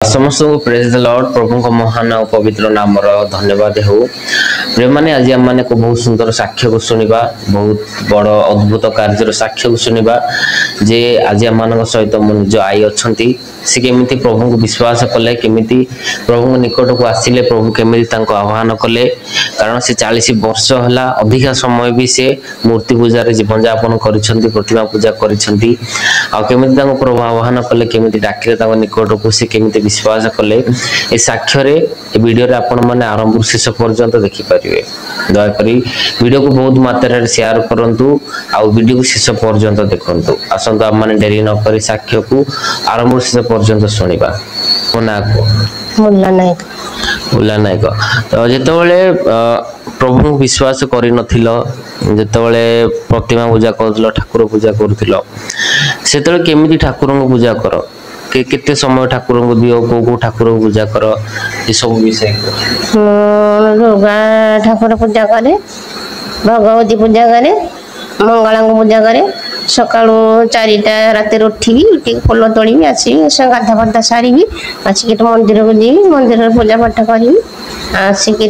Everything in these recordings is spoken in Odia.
समस्त को प्रेज द लॉर्ड प्रभु को महान और पवित्र नाम धन्यवाद हो प्रिय माने आज हम माने को बहुत सुंदर साक्ष्य को सुनिबा बहुत बड़ अद्भुत कार्य साक्ष्य को सुनिबा जे आज हम मान सहित मन जो आई अछंती से केमिति प्रभु को विश्वास कले केमिति प्रभु निकट को आसिले प्रभु केमिति तांको आह्वान कले कारण से 40 वर्ष होला अधिका समय भी से मूर्ति पूजा रे जीवन यापन करिसंती प्रतिमा पूजा करिसंती आ केमिति तांको प्रभु आह्वान कले केमिति डाकिले तांको निकट को से केमिति विश्वास कले ए साक्ष्य रे ए वीडियो रे आपण माने आरंभ शेष पर्यंत देखि परिबे दया करी वीडियो को बहुत मात्रा रे शेयर करंतु आ वीडियो को शेष पर्यंत देखंतु आसंतु आप माने देरी न करी साक्ष्य को आरंभ शेष पर्यंत सुनिबा कोना को मुल्ला नायक तो जेतबेले प्रभु विश्वास करि नथिलो जेतबेले प्रतिमा पूजा करथिलो ठाकुर पूजा करथिलो सेतबेले केमिति ठाकुर को पूजा करो के केते समय ठाकुर को दियो को ठाकुर को पूजा करो ए सब विषय दुर्गा ठाकुर पूजा करे भगवती पूजा करे मंगला को पूजा करे सकाळू 4टा रात उठी फूल तोड़ी आसी गाधा फाधा सारी आसिक मंदिर को जी मंदिर पूजा पाठ करी आसिक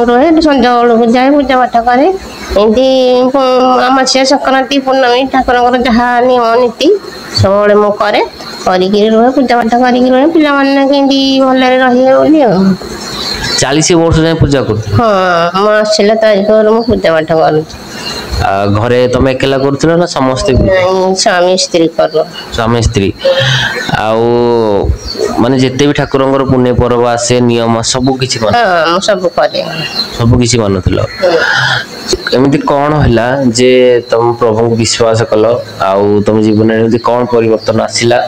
रहे संध्या बेलू जाए पूजा पाठ करे एमती अमासिया संक्रांति पूर्णमी ठाकुर जहाँ नियम नीति सब मु करे रहे पूजा पाठ करी रहे पे भल रही 40 वर्ष जाए पूजा कर हाँ मैं आसला तारीख पूजा पाठ कर घरे तुम एकेला करथिलो ना समस्त स्वामी स्त्री कर स्वामी स्त्री आउ माने जेते भी ठाकुरंगर पुण्य पर्व आसे नियम सब किछि मान हां सब करे सब किछि मानथिलो एमिति कोन हला जे तुम प्रभु को विश्वास कलो आउ तुम जीवन रे कोन परिवर्तन आसिला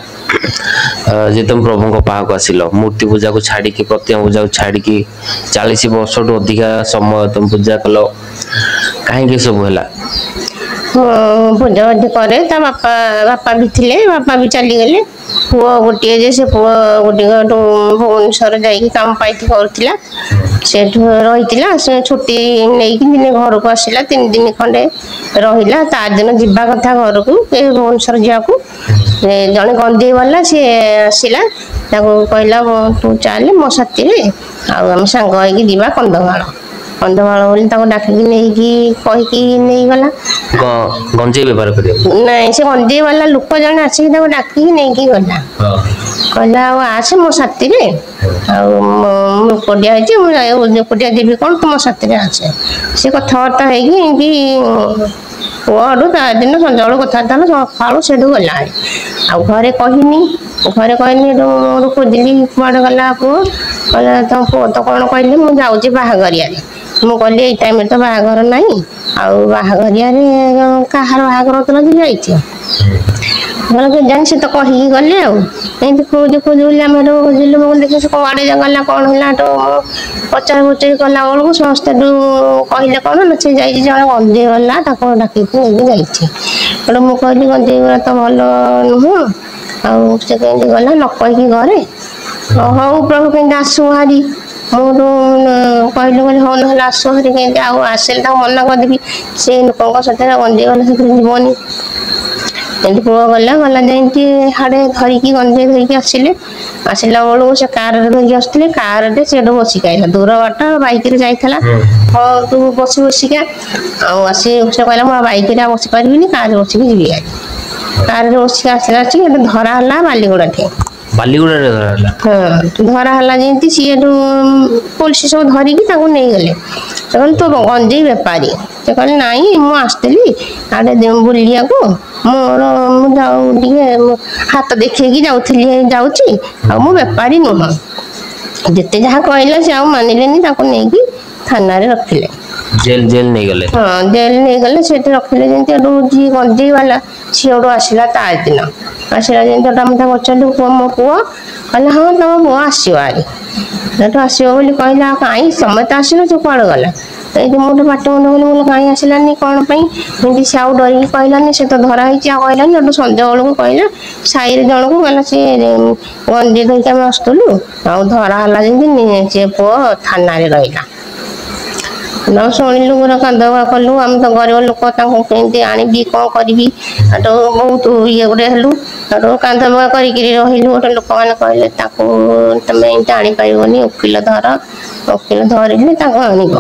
जे तुम प्रभु को पाक आसिलो मूर्ति पूजा को छाड़ी की प्रतिमा पूजा को छाड़ी की 40 वर्ष तो अधिका समय तुम पूजा कलो काहे के सब हला पूजा करे ता बापा भी थिले बापा भी चली गले पुआ गोटे जे से पुआ गोटे भुवनेश्वर जाई काम पाइथि करथिला सेठु रहितिला से छुट्टी नै कि दिन घर को आसिला 3 दिन खंडे रहिला ता दिन जिबा कथा घर को ए भुवनेश्वर जिया को जने गंदी वाला से आसिला ताको कहला तू चल मो साथी रे आ हम संग होई जिबा कंदवाळ बोली ताको डाकी नहीं कि कही कि नहीं गला गंजे व्यवहार करियो नहीं से गंजे वाला लोक जने आसी ताको डाकी नहीं कि गला कहला आसे मो साथी रे आ लोकडिया है मु लोकडिया देबी कोन तुम साथी रे आसे से कथावार्ता है कि ओडू ता दिन संजळ कथा था सकाळू सेडू गला आ घरे कहनी रो खोजली कुआडे गला को कहला तो पो तो कोन कहले मु जाउची बाहागरिया रे मु कहली ए टाइम तो बाहागर नाही आ बाहागरिया रे काहार बाहागर तो जाइछि बोला के जान से तो कही गले आ एंत खोज हमरो खोजले मु देखे से कुआडे गला कोन होला तो पचार पचार कला बेलू समस्त कहले कौन ना से जाइए जन गंजे गला ताको डाकी जाइए गोटे मुझे कहली गंजे गला तो भल नुह आसे गला न कहीकि घरे हौ प्रभु के आसु हारी मोर कहली कहली हाँ ना आसु हारी के आसे मना करदेवी से लोक सहित गंजे गला से जीवनी एमती पुआ गला गला जाइए हाड़े धरिकी गंजे धरिकी आसला बेलू से कार धरिकी आसते कार से बसिक आईला दूर बाट बाइक जाइला हाँ तू बस बसिका आसी से कहला मैं बाइक बस पारि कार बसिक जी कार बसिक आसला धरा है बालीगुड़ा टे हाँ धरा है जमी सी पुलिस सब धरिकी नहीं गले कहले तो गंजे बेपारी से कहले नाई मुझे आड़े बुलिया को मोर मुझे हाथ देखी जाऊँगी मु बेपारी नुह जिते जहाँ कहला से मानिले नहीं थाना रखिले जेल नहीं गले हाँ जेल नहीं गले से रखिले जमी गंजे वाला सी आसला ता दिन आसला जमी टमाटा पचारू मो पुआ कहला हाँ तुम पुआ आसवारी आसो बोली कहला कहीं समस्त आसन से कौन गला ये मुझे बाट मुंड बोले कहीं आसलानी कौन पाई से आउ डर कहलानी से तो धराई कहलानी संध्या बेलू कहला साई जन को गला सी गंजे धरिक आम आसलु आ धरा है जमी से पुओ थाना रहा न शुणिलु गोरा कांदवा कलु आम तो गरीब लोक आनी कौन करी तो बहुत ये गोटे हेलु ସେଠୁ କାନ୍ଧମୁଆ କରିକି ରହିଲୁ। ଗୋଟେ ଲୋକମାନେ କହିଲେ ତାକୁ ତମେ ଏମିତି ଆଣିପାରିବନି, ଓକିଲ ଧର, ଓକିଲ ଧରିଲେ ତାକୁ ଆଣିବ।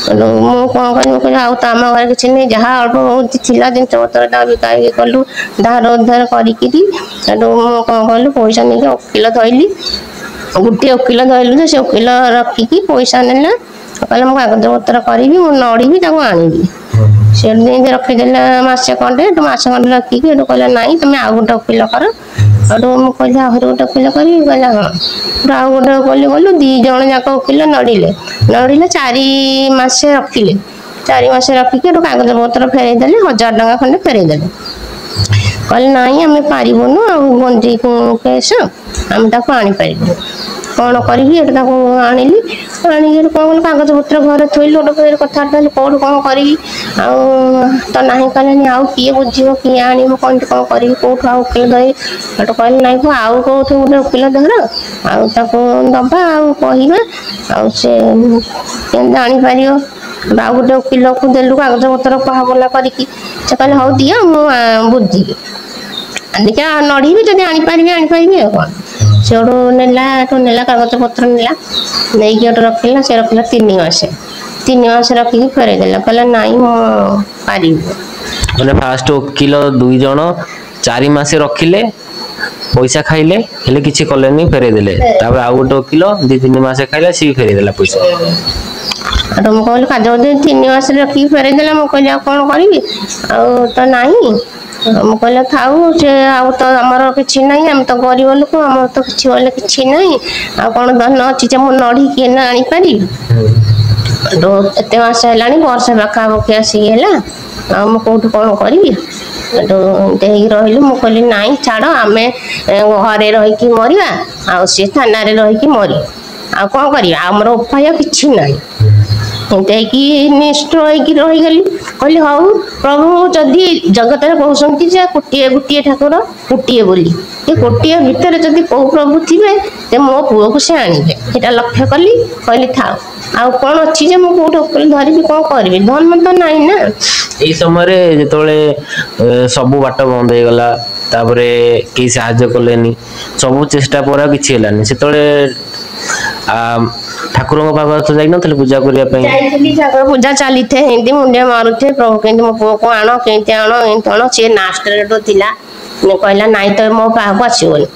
ମୁଁ କ'ଣ କରିବି କହିଲି ଆଉ ତ ଆମ ଘରେ କିଛି ନାହିଁ, ଯାହା ଅଳ୍ପ ବହୁତ ଥିଲା ଜିନିଷ ପତ୍ର ତାକୁ ବିକା ବିକି କଲୁ ଧାର ଉଦ୍ଧାର କରିକିରି। ସେଠୁ ମୁଁ କ'ଣ କଲୁ ପଇସା ନେଇକି ଓକିଲ ଧଇଲି। ଗୋଟିଏ ଓକିଲ ଧଇଲୁ ଯେ ସେ ଓକିଲ ରଖିକି ପଇସା ନେଲା, କହିଲା ମୁଁ କାଗଜ ପତ୍ର କରିବି, ମୁଁ ଲଢ଼ିବି, ତାକୁ ଆଣିବି। ସେଠୁ ଯେମିତି ରଖିଦେଲା ମାସେ ଖଣ୍ଡେ, ଏଠୁ ମାସେ ଖଣ୍ଡେ ରଖିକି ଏଠୁ କହିଲା ନାଇଁ ତମେ ଆଉ ଗୋଟେ ଓକିଲ କର। ସେଠୁ ମୁଁ କହିଲି ଆହୁରି ଗୋଟେ ଓକିଲ କରିବି, କହିଲା ହଁ। ଆଉ ଗୋଟେ ଓକିଲ ଗଲୁ, 2 ଜଣ ଯାକ ଓକିଲ ଲଢ଼ିଲେ 4 ମାସ ରଖିଲେ। 4 ମାସ ରଖିକି ଏଠୁ କାଗଜ ପତ୍ର ଫେରେଇ ଦେଲେ, 1000 ଟଙ୍କା ଖଣ୍ଡେ ଫେରେଇ ଦେଲେ। କହିଲେ ନାଇଁ ଆମେ ପାରିବୁନୁ, ଆଉ ଗଞ୍ଜି କେସ୍ ଆମେ ତାକୁ ଆଣିପାରିବୁନୁ। କ'ଣ କରିବି ଏଠି ତାକୁ ଆଣିଲି। ଆଣିକି କ'ଣ କଲି କାଗଜ ପତ୍ର ଘରେ ଥୋଇଲି। ଗୋଟେ ଫେରେ କଥାବାର୍ତ୍ତା ହେଲି କେଉଁଠୁ କ'ଣ କରିବି, ଆଉ ତ ନାହିଁ କଲେନି, ଆଉ କିଏ ବୁଝିବ, କିଏ ଆଣିବ, କେମିତି କ'ଣ କରିବି, କେଉଁଠୁ ଆଉ ଓକିଲ ଧରି। ସେଠୁ କହିଲି ନାଇଁ ତୁ ଆଉ କେଉଁଠୁ ଗୋଟେ ଓକିଲ ଧର, ଆଉ ତାକୁ ଦବା, ଆଉ କହିବା, ଆଉ ସେ କେମିତି ଆଣିପାରିବ। ଆଉ ଗୋଟେ ଓକିଲକୁ ଦେଲୁ କାଗଜ ପତ୍ର କୁହାବଲା କରିକି। ସେ କହିଲେ ହଉ ଦିଅ ମୁଁ ବୁଝିବି, ଦେଖିଆ ଲଢ଼ିବି, ଯଦି ଆଣିପାରିବି ଆଉ କ'ଣ। ସେଠୁ ନେଲା କାଗଜ ପତ୍ର ନେଲା, ନେଇକି ଏଠୁ ରଖିଲା। ସେ ରଖିଲା 3 ମାସ। 3 ମାସ ରଖିକି ଫେରେଇ ଦେଲା, କହିଲା ନାଇଁ ମୁଁ ପାରିବି। ମାନେ ଫାଷ୍ଟ ଓକିଲ 2 ଜଣ 4 ମାସ ରଖିଲେ, ପଇସା ଖାଇଲେ, ହେଲେ କିଛି କଲେନି, ଫେରେଇ ଦେଲେ। ତାପରେ ଆଉ ଗୋଟେ ଓକିଲ 2-3 ମାସ ଖାଇଲା, ସିଏ ଫେରେଇ ଦେଲା ପଇସା। ଆଉ ମୁଁ କହିଲି କାଗଜ ପତ୍ର 3 ମାସରେ ରଖିକି ଫେରେଇ ଦେଲା। ମୁଁ କହିଲି ଆଉ କ'ଣ କରିବି, ଆଉ ତ ନାହିଁ। ମୁଁ କହିଲି ଥାଉ, ସେ ଆଉ ତ ଆମର କିଛି ନାହିଁ, ଆମେ ତ ଗରିବ ଲୋକ, ଆମର ତ କିଛି ବୋଲେ କିଛି ନାହିଁ, ଆଉ କ'ଣ ଧନ ଅଛି ଯେ ମୁଁ ଲଢ଼ିକି ନା ଆଣିପାରିବି। ଏତେ ମାସ ହେଲାଣି, ବର୍ଷ ପାଖାପାଖି ଆସିକି ହେଲା, ଆଉ ମୁଁ କେଉଁଠୁ କ'ଣ କରିବି। ସେଠୁ ଦେଇକି ରହିଲୁ। ମୁଁ କହିଲି ନାଇଁ ଛାଡ଼, ଆମେ ଘରେ ରହିକି ମରିବା, ଆଉ ସେ ଥାନାରେ ରହିକି ମରିବ, ଆଉ କ'ଣ କରିବା, ଆମର ଉପାୟ କିଛି ନାହିଁ। ଦେଇକି ନିଷ୍ଠୁର ହେଇକି ରହିଗଲି। କହିଲି ହଉ ପ୍ରଭୁ, ଯଦି ଜଗତରେ କହୁଛନ୍ତି ଯେ ଗୋଟିଏ ଠାକୁର ଗୋଟିଏ ବୋଲି, ଏ ଗୋଟିଏ ଭିତରେ ଯଦି କୋଉ ପ୍ରଭୁ ଥିବେ ଯେ ମୋ ପୁଅକୁ ସେ ଆଣିବେ, ସେଇଟା ଲକ୍ଷ୍ୟ କଲି। କହିଲି ଥାଉ, ଆଉ କ'ଣ ଅଛି ଯେ ମୁଁ କୋଉଠି ଓକିଲ ଧରିବି, କ'ଣ କରିବି, ଧର୍ମ ତ ନାହିଁ ନା। ଏଇ ସମୟରେ ଯେତେବେଳେ ସବୁ ବାଟ ବନ୍ଦ ହେଇଗଲା, ତାପରେ କେହି ସାହାଯ୍ୟ କଲେନି, ସବୁ ଚେଷ୍ଟା ପରେ ଆଉ କିଛି ହେଲାନି, ସେତେବେଳେ ଠାକୁରଙ୍କ ପାଖକୁ ଯାଇନଥିଲେ ପୂଜା କରିବା ପାଇଁ? ଯାଇଥିଲି, ଠାକୁର ପୂଜା ଚାଲିଥାଏ, ଏମିତି ମୁଣ୍ଡିଆ ମାରୁଥାଏ, ପ୍ରଭୁ କେମିତି ମୋ ପୁଅକୁ ଆଣ, କେମିତି ଆଣ, ଏମିତି ଆଣ। ସିଏ ନାଷ୍ଟରେ ଥିଲା, କହିଲା ନାଇଁ ତ ମୋ ପାଖକୁ ଆସିବନି।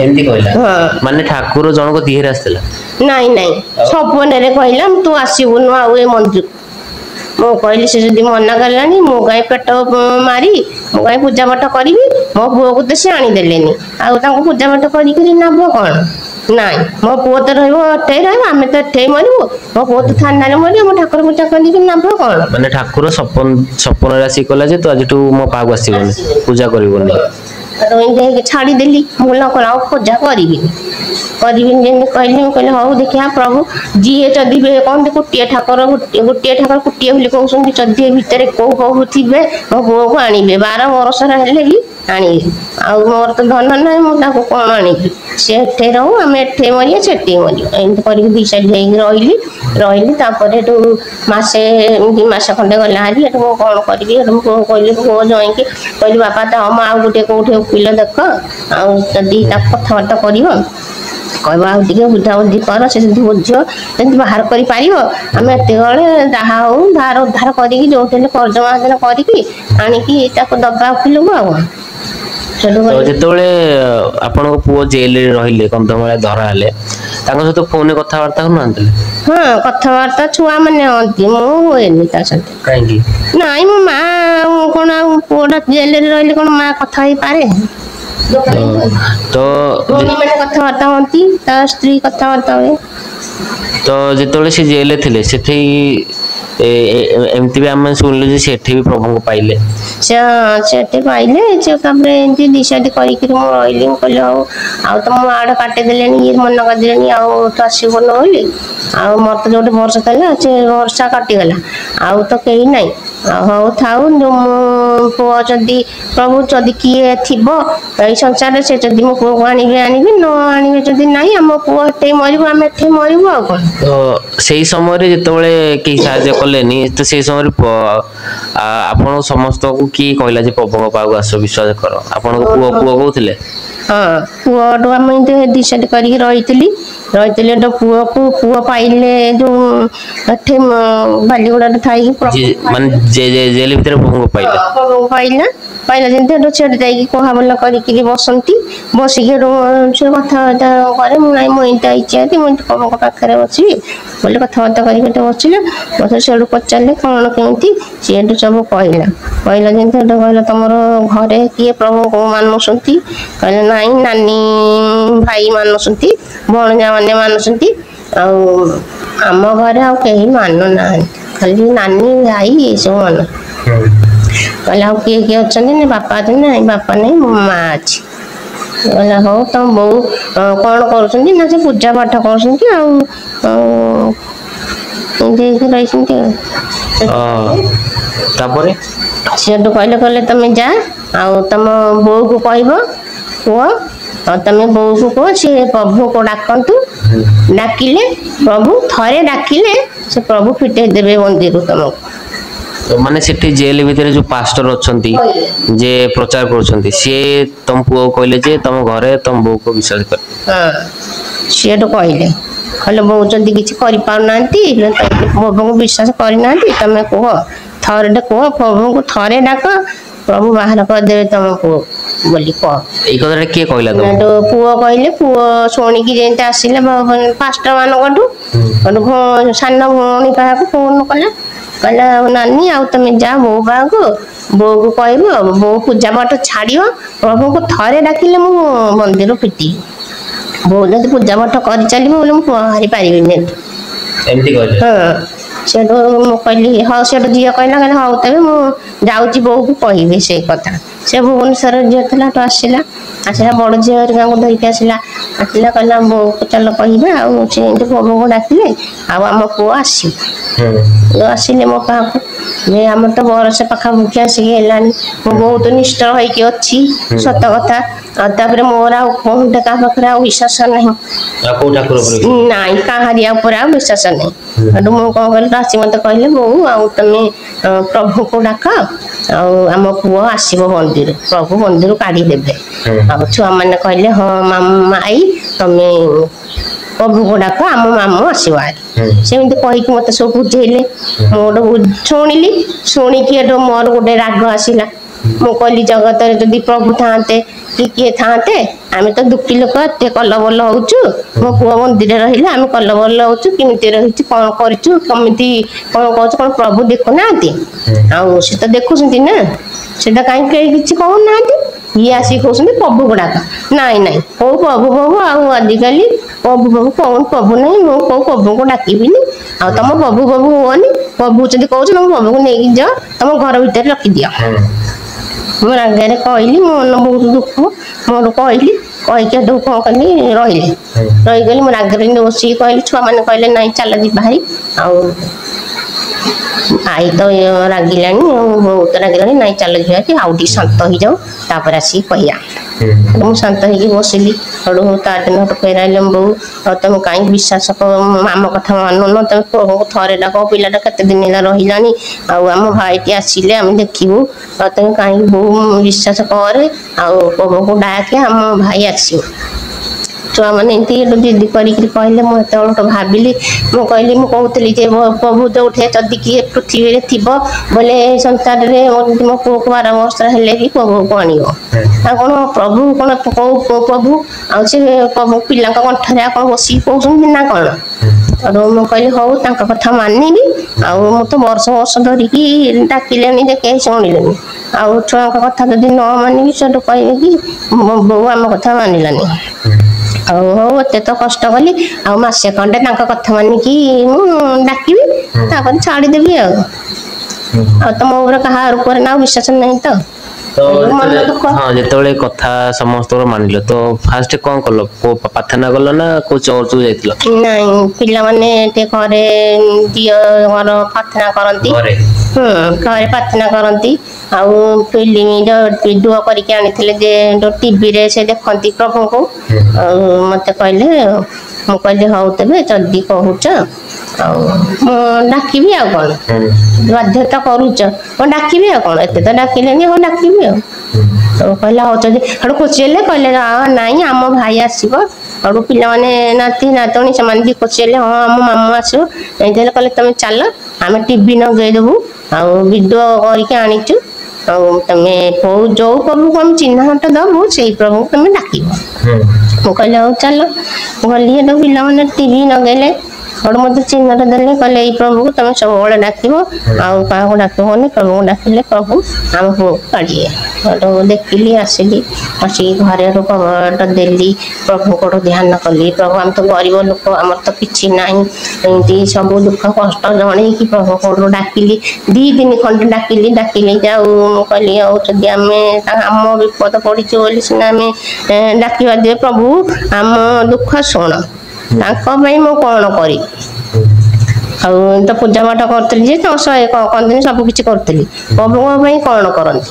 ଏମିତି କହିଲା? ମାନେ ଠାକୁର ଜଣଙ୍କ ଦିହରେ ଆସିଥିଲା? ନାଇଁ, ସପନରେ କହିଲା ତୁ ଆସିବୁନୁ ଆଉ ଏ ମନ୍ଦିର। ମୁଁ କହିଲି ସେ ଯଦି ମନା କଲାଣି, ମୁଁ କାହିଁ ପେଟ ମାରି, ମୁଁ କାହିଁ ପୂଜା ପାଠ କରିବି। ମୋ ପୁଅକୁ ତ ସେ ଆଣିଦେଲେନି, ଆଉ ତାଙ୍କୁ ପୂଜା ପାଠ କରିକିରି ଲାଭ କ'ଣ? ନାଇଁ, ମୋ ପୁଅ ତ ରହିବ ଏଠେଇ ରହିବ, ଆମେ ତ ଏଠେଇ ମରିବୁ, ମୋ ପୁଅ ତ ଥାନାରେ ମରିବ, ମୋ ଠାକୁର ପୂଜା କରିକି ଲାଭ କ'ଣ? ମାନେ ଠାକୁର ସପନରେ ଆସିକି କହିଲା ଯେ ତୁ ଆଜିଠୁ ମୋ ପାଖକୁ ଆସିବନି, ପୂଜା କରିବୁନି। ଛାଡ଼ିଦେଲି। ମୁଁ ଆଉ ପୂଜା କରିବିନି ଯେମିତି କହିଲି। ମୁଁ କହିଲି ହଉ ଦେଖିବା ପ୍ରଭୁ, ଯିଏ ଯଦି କହନ୍ତି ଗୋଟିଏ ଠାକୁର ଗୋଟିଏ ବୋଲି କହୁଛନ୍ତି, ଯଦି ଏ ଭିତରେ କୋଉ ପ୍ରଭୁ ଥିବେ ମୋ ପୁଅକୁ ଆଣିବେ, 12 ବର୍ଷର ହେଲେ ବି ଆଣିବେ। ଆଉ ମୋର ତ ଧନ ନାହିଁ, ମୁଁ ତାକୁ କ'ଣ ଆଣିବି। ସେ ଏଠେ ରହୁ, ଆମେ ଏଠେ ମରିବା, ସେଠି ମରିବା, ଏମିତି କରିକି ଡିସାଇଡ୍ ହେଇକି ରହିଲି। ତାପରେ ଏଠୁ ମାସେ ଖଣ୍ଡେ ଗଲା ହାରି। ଏଠୁ ମୁଁ କ'ଣ କରିବି, ଏଠୁ ମୁଁ କହିଲି ପୁଅ ଜଇଁକି କହିଲି ବାପା ତ ଆଉ ଗୋଟେ କୋଉଠି ଓକିଲ ଦେଖ, ଆଉ ଯଦି ତାକୁ କଥାବାର୍ତ୍ତା କରିବ, କହିବ ଆଉ ଟିକେ ବୁଝାବୁଝି କର, ସେ ଯଦି ବୁଝିବ ଯଦି ବାହାର କରିପାରିବ, ଆମେ ଏତେବେଳେ ଯାହା ହଉ ଧାର ଉଦ୍ଧାର କରିକି ଯୋଉଠି ହେଲେ କର୍ଜ ମାର୍ଜନ କରିକି ଆଣିକି ତାକୁ ଦବା ଓକିଲକୁ। ଆଉ ଯେତେବେଳେ ଆପଣଙ୍କ ପୁଅ ଜେଲରେ ରହିଲେ, କନ୍ଧମାଳ ଧରା ହେଲେ, ତାଙ୍କ ସହିତ ଫୋନରେ କଥାବାର୍ତ୍ତା କରୁନାହାନ୍ତି? ହଁ, କଥାବାର୍ତ୍ତା ଛୁଆ ମାନେ ହୁଅନ୍ତି, ମୁଁ ହୁଏନି ତା ସହିତ। କାହିଁକି? ନାଇଁ, ମୋ ମା କ'ଣ ଆଉ ପୁଅଟା ଜେଲରେ ରହିଲେ କ'ଣ ମା କଥା ହେଇପାରେ? ତ କଥାବାର୍ତ୍ତା ହୁଅନ୍ତି, ତା ସ୍ତ୍ରୀ କଥାବାର୍ତ୍ତା ହୁଏ। ତ ଯେତେବେଳେ ସେ ଜେଲରେ ଥିଲେ, ସେଠି ଏମିତି ବି ଆମେ ଶୁଣିଲୁ ଯେ ସେଠି ବି ପ୍ରଭୁଙ୍କୁ ପାଇଲେ। ସେଠି ପାଇଲେ। ସେ ତାପରେ ଏମିତି ଡିସାଇଡ୍ କରିକି ମୁଁ ରହିଲି। ମୁଁ କହିଲି ହଉ, ଆଉ ତ ମୋ ଆଡ଼େ କାଟିଦେଲେଣି, ଇଏ ମନା କରିଦେଲେଣି ଆଉ ତ ଆସିବନି ବୋଲି। ଆଉ ମୋର ତ ଯୋଉଠି ଭରସା ଥିଲା, ସେ ଭରସା କାଟିଗଲା, ଆଉ ତ କେହି ନାହିଁ। ହଉ ଥାଉ ପୁଅ ଯଦି ପ୍ରଭୁ ଯଦି କିଏ ଥିବ ଏଇ ସଂସାରରେ ସେ ଯଦି ମୋ ପୁଅକୁ ଆଣିବେ ନ ଆଣିବେ ଯଦି ନାହିଁ ଆମ ପୁଅ ଏଠି ମରିବୁ ଆମେ ଏଠି ମରିବୁ ଆଉ କଣ। ତ ସେଇ ସମୟରେ ଯେତେବେଳେ କେହି ସାହାଯ୍ୟ କଲେନି ତ ସେଇ ସମୟରେ ଆପଣ ସମସ୍ତଙ୍କୁ କିଏ କହିଲା ଯେ ପ୍ରଭୁଙ୍କ ପାଖକୁ ଆସ ବିଶ୍ୱାସ କର? ଆପଣଙ୍କ ପୁଅ କହୁଥିଲେ? ହଁ ପୁଅଠୁ ଆମେ ଡିସାଇଡ୍ କରିକି ରହିଥିଲି ଏଟା ପୁଅ ପାଇଲେ ଯୋଉ ଏଠି ବାଲିଗୁଡାରେ ଥାଇକି ମାନେ ଜେଲ ଭିତରେ ପ୍ରଭୁଙ୍କୁ ପାଇଲେ? ପାଇଲା ଯେମିତି ସେଠୁ ସେଠି ଯାଇକି କୁହା ବୋଲା କରିକିରି ବସିକି ସେ କଥାବାର୍ତ୍ତା କରେ ମୁଁ ନାଇଁ ମୁଁ ଏଇଟା ଇଚ୍ଛା ମୁଁ ପ୍ରଭୁଙ୍କ ପାଖରେ ବସିବି ବୋଲି କଥାବାର୍ତ୍ତା କରିକି ଏଠି ବସିଲେ ସେଠୁ ପଚାରିଲେ କଣ କେମିତି ସେଠୁ ସବୁ କହିଲା ଯେମିତି ସେଠୁ କହିଲା ତମର ଘରେ କିଏ ପ୍ରଭୁଙ୍କୁ ମାନୁଛନ୍ତି? କହିଲେ ନାଇଁ ନାନୀ ଭାଇ ମାନୁଛନ୍ତି ଭଣଜା ମାନେ ମାନୁଛନ୍ତି ଆଉ ଆମ ଘରେ ଆଉ କେହି ମାନୁନାହାନ୍ତି ଖାଲି ନାନୀ ଭାଇ ଏସବୁ ମାନୁ। କହିଲେ ଆଉ କିଏ କିଏ ଅଛନ୍ତି ନା ବାପା ଅଛନ୍ତି? ନାଇଁ ବାପା ନାହିଁ ମୋ ମା ଅଛି। କହିଲା ହଉ ତମ ବୋଉ କଣ କରୁଛନ୍ତି? ନା ସେ ପୂଜା ପାଠ କରୁଛନ୍ତି ଆଉ ଏମିତି ରହିଛନ୍ତି ଆଉ। ତାପରେ ସେଠୁ କହିଲେ ତମେ ଯା ଆଉ ତମ ବୋଉକୁ କହିବ ପୁଅ ଆଉ ତମେ ବୋଉକୁ କୁହ ସିଏ ପ୍ରଭୁକୁ ଡାକନ୍ତୁ ଡାକିଲେ ପ୍ରଭୁ ଥରେ ଡାକିଲେ ସେ ପ୍ରଭୁ ଫିଟେଇ ଦେବେ ମନ୍ଦିରରୁ ତମକୁ। ମାନେ ସେଠି ଜେଲ ଭିତରେ ଯୋଉ ପାଷ୍ଟର ଅଛନ୍ତି ଯେ ପ୍ରଚାର କରୁଛନ୍ତି ସିଏ ତମ ପୁଅ କହିଲେ ଯେ ତମ ଘରେ ତମ ବୋଉକୁ ବିଶ୍ୱାସ କର? ହଁ ସିଏଠୁ କହିଲେ ବୋଉ ଯଦି କିଛି କରିପାରୁନାହାନ୍ତି ପ୍ରଭୁଙ୍କୁ ବିଶ୍ୱାସ କରିନାହାନ୍ତି ତମେ କୁହ ଥରେ କୁହ ପ୍ରଭୁଙ୍କୁ ଥରେ ଡାକ ପ୍ରଭୁ ବାହାର କରିଦେବେ ତମ ପୁଅ ବୋଲି କହ। ଏଇ କଥାଟା କିଏ କହିଲା? ପୁଅ କହିଲେ ପୁଅ ଶୁଣିକି ଯେମିତି ଆସିଲେ ପାଷ୍ଟର ମାନଙ୍କଠୁ ସାନ ଭଉଣୀ କାହାକୁ ଫୋନ କହିଲା ନାନୀ ଆଉ ତମେ ଯା ବୋଉ ପାଖକୁ ବୋଉକୁ କହିବ ବୋଉ ପୂଜା ପାଠ ଛାଡିବ ପ୍ରଭୁଙ୍କୁ ଥରେ ଡାକିଲେ ମୁଁ ମନ୍ଦିର ଫିଟିବି ବୋଉ ଯଦି ପୂଜା ପାଠ କରିଚାଲିବ ବୋଲେ ମୁଁ ବାହାରି ପାରିବିନି ଏଠୁ। ଏମିତି କହିଲେ? ହଁ ସେଠୁ ମୁଁ କହିଲି ହଉ ସେଠୁ ଝିଅ କହିଲା ହଉ ତେବେ ମୁଁ ଯାଉଛି ବୋଉକୁ କହିବି ସେଇ କଥା। ସେ ଭୁବନେଶ୍ୱର ଝିଅ ଥିଲା ଆସିଲା ବଡ ଝିଅ ହେରିକାଙ୍କୁ ଧରିକି ଆସିଲା କହିଲା ବୋଉକୁ ଚାଲ କହିବା ଆଉ ସେ ଏମିତି ପ୍ରଭୁଙ୍କୁ ଡାକିଲେ ଆଉ ଆମ ପୁଅ ଆସିବ। ଆସିଲେ ମୋ ପାଖକୁ ଆମର ତ ବରଷ ପାଖାପାଖି ଆସିକି ହେଲାଣି ମୁଁ ବହୁତ ନିଷ୍ଠ ହେଇକି ଅଛି ସତ କଥା ଆଉ ତାପରେ ମୋର ଆଉ କୋଉଟା କାହା ପାଖରେ ଆଉ ବିଶ୍ୱାସ ନାହିଁ ନାଇଁ କାହାରି ଉପରେ ଆଉ ବିଶ୍ୱାସ ନାହିଁ। ସେଠୁ ମୁଁ କଣ କଲି ଆସି ମତେ କହିଲେ ବୋଉ ଆଉ ତମେ ପ୍ରଭୁଙ୍କୁ ଡାକ ଆଉ ଆମ ପୁଅ ଆସିବ ମନ୍ଦିର ପ୍ରଭୁ ମନ୍ଦିରରୁ କାଢିଦେବେ। ଆଉ ଛୁଆ ମାନେ କହିଲେ ହଁ ମାଇ ତମେ ପ୍ରଭୁଙ୍କୁ ଡାକ ଆମ ମାମୁଁ ଆସିବ ସେମିତି କହିକି ମତେ ସବୁ ବୁଝେଇଲେ ମୁଁ ଗୋଟେ ଶୁଣିଲି ଶୁଣିକି ଏଠୁ ମୋର ଗୋଟେ ରାଗ ଆସିଲା ମୁଁ କହିଲି ଜଗତରେ ଯଦି ପ୍ରଭୁ ଥାଆନ୍ତେ କି କିଏ ଥାଆନ୍ତେ ଆମେ ତ ଦୁଃଖୀ ଲୋକ ଏତେ କଲବଲ ହଉଛୁ ମୋ ପୁଅ ମନ୍ଦିରରେ ରହିଲେ ଆମେ କଲବଲ ହଉଛୁ କେମିତି ରହିଛୁ କଣ କରିଛୁ କେମିତି କଣ କହୁଛୁ କଣ ପ୍ରଭୁ ଦେଖୁନାହାନ୍ତି? ଆଉ ସେ ତ ଦେଖୁଛନ୍ତି ନା ସେଟା କାହିଁକି କେହି କିଛି କହୁନାହାନ୍ତି ଇଏ ଆସିକି କହୁଛନ୍ତି ପ୍ରଭୁକୁ ଡାକ ନାଇଁ କୋଉ ପ୍ରଭୁ ଆଉ ଆଜିକାଲି ପ୍ରଭୁ କଣ ପ୍ରଭୁ ନାହିଁ ମୁଁ କୋଉ ପ୍ରଭୁଙ୍କୁ ଡାକିବିନି ଆଉ ତମ ପ୍ରଭୁ ହୁଅନି ପ୍ରଭୁ ଯଦି କହୁଛୁ ତମ ପ୍ରଭୁକୁ ନେଇକି ଯାଅ ତମ ଘର ଭିତରେ ରଖିଦିଅ। ମୁଁ ରାଗରେ କହିଲି ମୋ ମନ ବହୁତ ଦୁଃଖ ମୋର କହିକି ଏଠୁ କଣ କଲି ରହିଗଲି ମୁଁ ରାଗରେ ବସିକି କହିଲି ଛୁଆ ମାନେ କହିଲେ ନାଇଁ ଚାଲ ଯିବା ଭାରି ଆଉ ଆଇ ତ ରାଗିଲାଣି ବହୁତ ରାଗିଲାଣି ନାଇଁ ଚାଲ ଯିବା ଆଉ ଟିକେ ଶାନ୍ତ ହେଇଯାଉ ତାପରେ ଆସିକି କହିବା। ମୁଁ ଶାନ୍ତ ହେଇକି ବସିଲି ତା ଦିନ ଫେରାଇଲେ ବୋଉ ଆଉ ତମେ କାହିଁକି ବିଶ୍ୱାସ ଆମ କଥା ମାନୁନ ତମେ ପ୍ରଭୁଙ୍କୁ ଥରେ ଡାକ ପିଲାଟା କେତେ ଦିନ ହେଲା ରହିଲାଣି ଆଉ ଆମ ଭାଇଟି ଆସିଲେ ଆମେ ଦେଖିବୁ ଆଉ ତମେ କାହିଁକି ବୋଉ ବିଶ୍ୱାସ କରେ ଆଉ ପ୍ରଭୁଙ୍କୁ ଡାକେ ଆମ ଭାଇ ଆସିବ। ଛୁଆମାନେ ଏମିତି ଜିଦି କରିକି କହିଲେ ମୁଁ ସେତେବେଳଠୁ ଭାବିଲି ମୁଁ କହିଲି ମୁଁ କହୁଥିଲି ଯେ ପ୍ରଭୁ ଯୋଉଠି ଯଦି କିଏ ପୃଥିବୀରେ ଥିବ ବୋଲେ ସଂସାରରେ ମୋ ପୁଅକୁ 12 ବର୍ଷ ହେଲେ ବି ପ୍ରଭୁକୁ ଆଣିବ ଆଉ କଣ ପ୍ରଭୁ କଣ କୋଉ ପ୍ରଭୁ ଆଉ ସେ ପ୍ରଭୁ ପିଲାଙ୍କ କଣ୍ଠରେ ଆଉ କଣ ବସିକି କହୁଛନ୍ତି ନା କଣ? ମୁଁ କହିଲି ହଉ ତାଙ୍କ କଥା ମାନିବି ଆଉ ମୁଁ ତ ବର୍ଷ ଧରିକି ଡାକିଲେଣି ଯେ କେହି ଶୁଣିଲେନି ଆଉ ଛୁଆଙ୍କ କଥା ଯଦି ନ ମାନିବି ସେଠୁ କହିବେ କି ବୋଉ ଆମ କଥା ମାନିଲାନି। ହଉ ଏତେ ତ କଷ୍ଟ କଲି ଆଉ ମାସେ ଖଣ୍ଡେ ତାଙ୍କ କଥା ମାନିକି ମୁଁ ଡାକିବି ତାପରେ ଛାଡିଦେବି ଆଉ ତମ ଉପରେ କାହା ଉପରେ ନା ବିଶ୍ୱାସ ନାହିଁ ତ। ଯେତେବେଳେ କଥା ସମସ୍ତଙ୍କର ମାନିଲ ତ ଫାଷ୍ଟ କଣ କଲ ପ୍ରାର୍ଥନା କଲ ନା କୋଉ ଚର୍ଚ୍ଚକୁ ଯାଇଥିଲ? ନାଇଁ ପିଲାମାନେ ଟିକେ ଘରେ ଦିଅ ପ୍ରାର୍ଥନା କରନ୍ତି ଘରେ ପ୍ରାର୍ଥନା କରନ୍ତି ଆଉ ଫିଲ୍ମ ଭିଡ଼ିଓ କରିକି ଆଣିଥିଲେ ଯେ ଟିଭିରେ ସେ ଦେଖନ୍ତି ପ୍ରଭୁଙ୍କୁ ଆଉ ମତେ କହିଲେ ମୁଁ କହିଲି ହଉ ତେବେ ଯଦି କହୁଛ ଆଉ ମୁଁ ଡାକିବି ଆଉ କଣ ବାଧ୍ୟତା କରୁଛ ମୁଁ ଡାକିବି ଆଉ କଣ ଏତେ ତ ଡାକିଲେନି ହଉ ଡାକିବି ଆଉ କହିଲା ହଉ ଯଦି ସେଠୁ ଖୁସି ହେଲେ କହିଲେ ନାଇଁ ଆମ ଭାଇ ଆସିବ ଆଉ ପିଲାମାନେ ନାତି ନାତୁଣୀ ସେମାନେ ବି ଖୁସି ହେଲେ ହଁ ଆମ ମାମୁଁ ଆସିବ ଏମିତି ହେଲେ କହିଲେ ତମେ ଚାଲ ଆମେ ଟିଭି ଲଗେଇଦେବୁ ଆଉ ଭିଡ଼ିଓ କରିକି ଆଣିଛୁ ଆଉ ତମେ ଯୋଉ ପ୍ରଭୁକୁ ଆମେ ଚିହ୍ନଟ ଦବୁ ସେଇ ପ୍ରଭୁକୁ ତମେ ଡାକିବ ମୁଁ କହିଲି ହଉ ଚାଲ ଗଲି ହେଠୁ ପିଲାମାନେ ଟିଭି ଲଗେଇଲେ ସେଠୁ ମତେ ଚିହ୍ନଟ ଦେଲେ କହିଲେ ଏଇ ପ୍ରଭୁକୁ ତମେ ସବୁବେଳେ ଡାକିବ ଆଉ କାହାକୁ ଡାକିବନି ପ୍ରଭୁକୁ ଡାକିଲେ ପ୍ରଭୁ ଆମ ପୁଅକୁ କାଢ଼ିବେ ସେଠୁ ଦେଖିଲି ଆସିଲି ଆସିକି ଘରେ କବାଟ ଦେଲି ପ୍ରଭୁଙ୍କଠୁ ଧ୍ୟାନ କଲି ପ୍ରଭୁ ଆମେ ତ ଗରିବ ଲୋକ ଆମର ତ କିଛି ନାହିଁ ଏମିତି ସବୁ ଦୁଃଖ କଷ୍ଟ ଜଣେଇକି ପ୍ରଭୁଙ୍କଠୁ ଡାକିଲି 2 ଦିନ ଖଣ୍ଡେ ଡାକିଲି ଆଉ ମୁଁ କହିଲି ଆଉ ଯଦି ଆମେ ଆମ ବିପଦ ପଡ଼ିଛୁ ବୋଲି ସିନା ଆମେ ଡାକିବା ଦିଏ ପ୍ରଭୁ ଆମ ଦୁଃଖ ଶୁଣ ତାଙ୍କ ପାଇଁ ମୁଁ କଣ କରିବି ଆଉ ତ ପୂଜା ପାଠ କରୁଥିଲି ଯେ 101 ଦିନ ସବୁ କିଛି କରୁଥିଲି ପ୍ରଭୁଙ୍କ ପାଇଁ କଣ କରନ୍ତି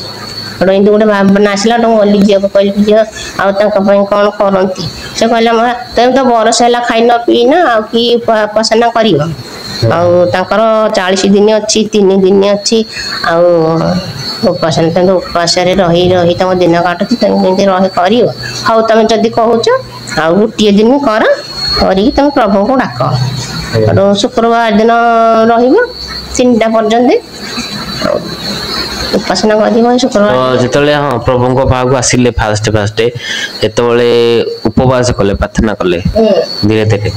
ସେଠୁ ଏମିତି ଗୋଟେ ଭାବନା ଆସିଲା ତ ଗଲି ଝିଅକୁ କହିଲି ଝିଅ ଆଉ ତାଙ୍କ ପାଇଁ କଣ କରନ୍ତି ସେ କହିଲା ମା ତମେ ତ ବରଷ ହେଲା ଖାଇନ ପିଇନ ଆଉ କି ଉପାସନା କରିବ ଆଉ ତାଙ୍କର 40 ଦିନ ଅଛି 3 ଦିନ ଅଛି ଆଉ ଉପାସନା ତମେ ଉପାସରେ ରହି ତମ ଦିନ କାଟୁଛି ତମେ କେମିତି କରିବ ହଉ ତମେ ଯଦି କହୁଛ ଆଉ ଗୋଟିଏ ଦିନ କର କରିକି ତମେ ପ୍ରଭୁଙ୍କୁ ଡାକ ସେଠୁ ଶୁକ୍ରବାର ଦିନ ରହିବ 3ଟା ପର୍ଯ୍ୟନ୍ତ ଉପାସନା କରିବ ଶୁକ୍ରବାର ଯେତେବେଳେ ହଁ ପ୍ରଭୁଙ୍କ ପାଖକୁ ଆସିଲେ ଫାଷ୍ଟ ଯେତେବେଳେ ଉପବାସ କଲେ ପ୍ରାର୍ଥନା କଲେ ଧୀରେ ଧୀରେ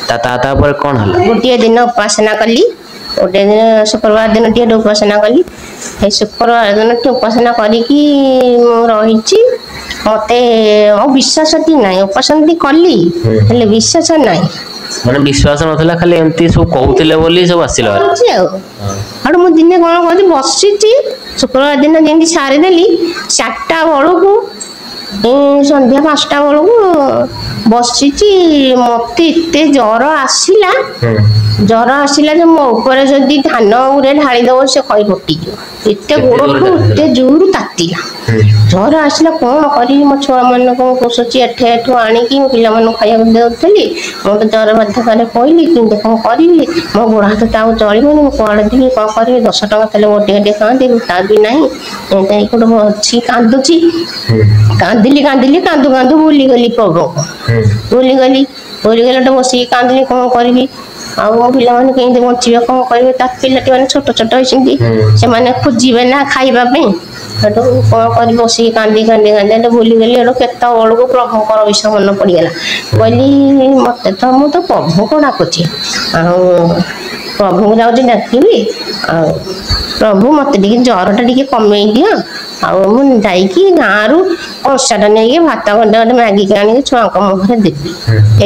ତାପରେ କଣ ହେଲା ଗୋଟିଏ ଦିନ ଉପାସନା କଲି ଗୋଟେ ଦିନ ଶୁକ୍ରବାର ଦିନ ଟିକେ ଉପାସନା କଲି ସେଇ ଶୁକ୍ରବାର ଦିନ ଟିକେ ଉପାସନା କରିକି ମୁଁ ରହିଛି ମତେ ବିଶ୍ୱାସ ନାହିଁ ଉପାସନା କଲି ହେଲେ ବିଶ୍ୱାସ ନାହିଁ ମାନେ ବିଶ୍ୱାସ ନଥିଲା ଖାଲି ଏମିତି ସବୁ କହୁଥିଲେ ବୋଲି ସବୁ ଆସିଲା ଆଉ ମୁଁ ଦିନେ କଣ କରୁଛି ବସିଛି ଶୁକ୍ରବାର ଦିନ ଯେମିତି ସାରିଦେଲି 4ଟା ବେଳକୁ ସନ୍ଧ୍ୟା 5ଟା ବେଳକୁ ବସିଛି ମତେ ଏତେ ଜ୍ୱର ଆସିଲା ଯେ ମୋ ଉପରେ ଯଦି ଧାନ ଗୁରେ ଢାଳିଦବ ସେ କହି ଫୁଟିଯିବ ଏତେ ଗୋଡ଼ଠୁ ଏତେ ଜୋରୁ ତାତିଲା ଜ୍ୱର ଆସିଲା କଣ କରିବି ମୋ ଛୁଆମାନଙ୍କୁ ପୋଷୁଛି ଏଠୁ ଆଣିକି ପିଲାମାନଙ୍କୁ ଖାଇବାକୁ ଦେଉଥିଲି ମୁଁ ତ ଜ୍ୱର ବାଧ୍ୟତାରେ କହିଲି କିନ୍ତୁ କଣ କରିବି ମୋ ଗୋଡ଼ ହାତ ତ ଆଉ ଚଳିବନି ମୁଁ କୁଆଡ଼େ ଯିବି କଣ କରିବି 10 ଟଙ୍କା ଥିଲେ ଗୋଟେ ଖାଆନ୍ତି ତା ବି ନାହିଁ ଗୋଟେ ଅଛି କାନ୍ଦୁଛି କାନ୍ଦିଲି କାନ୍ଦୁ ଭୁଲିଗଲି ପ୍ରଭୁଙ୍କୁ ଭୁଲିଗଲି ଗୋଟେ ବସିକି କାନ୍ଦିଲି କଣ କରିବି ଆଉ ମୋ ପିଲାମାନେ କେମିତି ବଞ୍ଚିବେ କଣ କରିବେ ତା ପିଲାଟି ମାନେ ଛୋଟ ହେଇଛନ୍ତି ସେମାନେ ଖୋଜିବେ ନା ଖାଇବା ପାଇଁ ସେଠୁ କଣ କରି ବସିକି କାନ୍ଦି ଭୁଲିଗଲି ସେଠୁ କେତେବେଳକୁ ପ୍ରଭୁଙ୍କର ବିଷୟ ମନେ ପଡ଼ିଗଲା କହିଲି ମୁଁ ତ ପ୍ରଭୁଙ୍କୁ ଡାକୁଛି ଆଉ ପ୍ରଭୁଙ୍କୁ ଯାଉଛି ଡାକିବି ଆଉ ପ୍ରଭୁ ମତେ ଟିକେ ଜ୍ୱରଟା ଟିକେ କମେଇ ଦିଅ ଆଉ ମୁଁ ଯାଇକି ଗାଁରୁ କଂସାଟା ନେଇକି ଭାତ ଗଣ୍ଡେ ମାଗିକି ଆଣିକି ଛୁଆଙ୍କ ମୁହଁରେ ଦେବି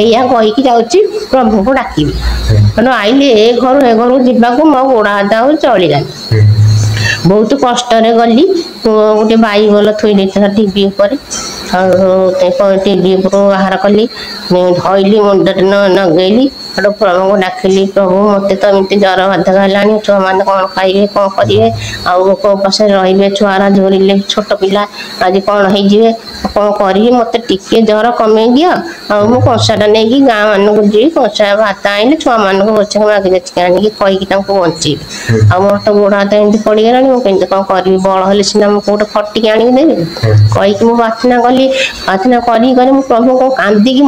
ଏଇଆ କହିକି ଯାଉଛି ପ୍ରଭୁଙ୍କୁ ଡାକିବି ସେଠୁ ଆଇଲି ଏ ଘରୁ ଯିବାକୁ ମୋ ଗୋଡ଼ ହାତ ଆଉ ଚଳିଲାନି ବହୁତ କଷ୍ଟରେ ଗଲି ଗୋଟେ ବାଇବଲ ଥୋଇ ଦେଇଥିଲା ଟିଭି ଉପରେ ଆଉ ଟିଭି ଉପରୁ ବାହାର କଲି ଧଇଲି ମୁଣ୍ଡରେ ଲଗେଇଲି ସେଠୁ ପ୍ରଭୁଙ୍କୁ ଡାକିଲି ପ୍ରଭୁ ମତେ ତ ଏମିତି ଜ୍ୱର ବାଧ୍ୟ ହେଲାଣି ଛୁଆମାନେ କଣ ଖାଇବେ କଣ କରିବେ ଆଉ ଲୋକ ଉପାସରେ ରହିବେ ଛୁଆରା ଝରିଲେ ଛୋଟ ପିଲା ଆଜି କଣ ହେଇଯିବେ କଣ କରିବି ମତେ ଟିକେ ଜ୍ୱର କମେଇ ଦିଅ ଆଉ ମୁଁ କଂସାଟା ନେଇକି ଗାଁ ମାନଙ୍କୁ ଯିବି କଂସା ଭାତ ଆଣିଲେ ଛୁଆମାନଙ୍କୁ ବସିକି ମାଗି ଯାଚିକି ଆଣିକି କହିକି ତାଙ୍କୁ ବଞ୍ଚେଇବି ଆଉ ମୋର ତ ଗୋଡ଼ ହାତ ଏମିତି ପଡ଼ିଗଲାଣି ମୁଁ କେମିତି କଣ କରିବି ବଳ ହେଲେ ସିନା ମୁଁ କୋଉଠି ଖଟିକି ଆଣିକି ଦେବି କହିକି ମୁଁ ପ୍ରାର୍ଥନା କଲି ପ୍ରାର୍ଥନା କରି ମୁଁ ପ୍ରଭୁଙ୍କୁ କାନ୍ଦିକି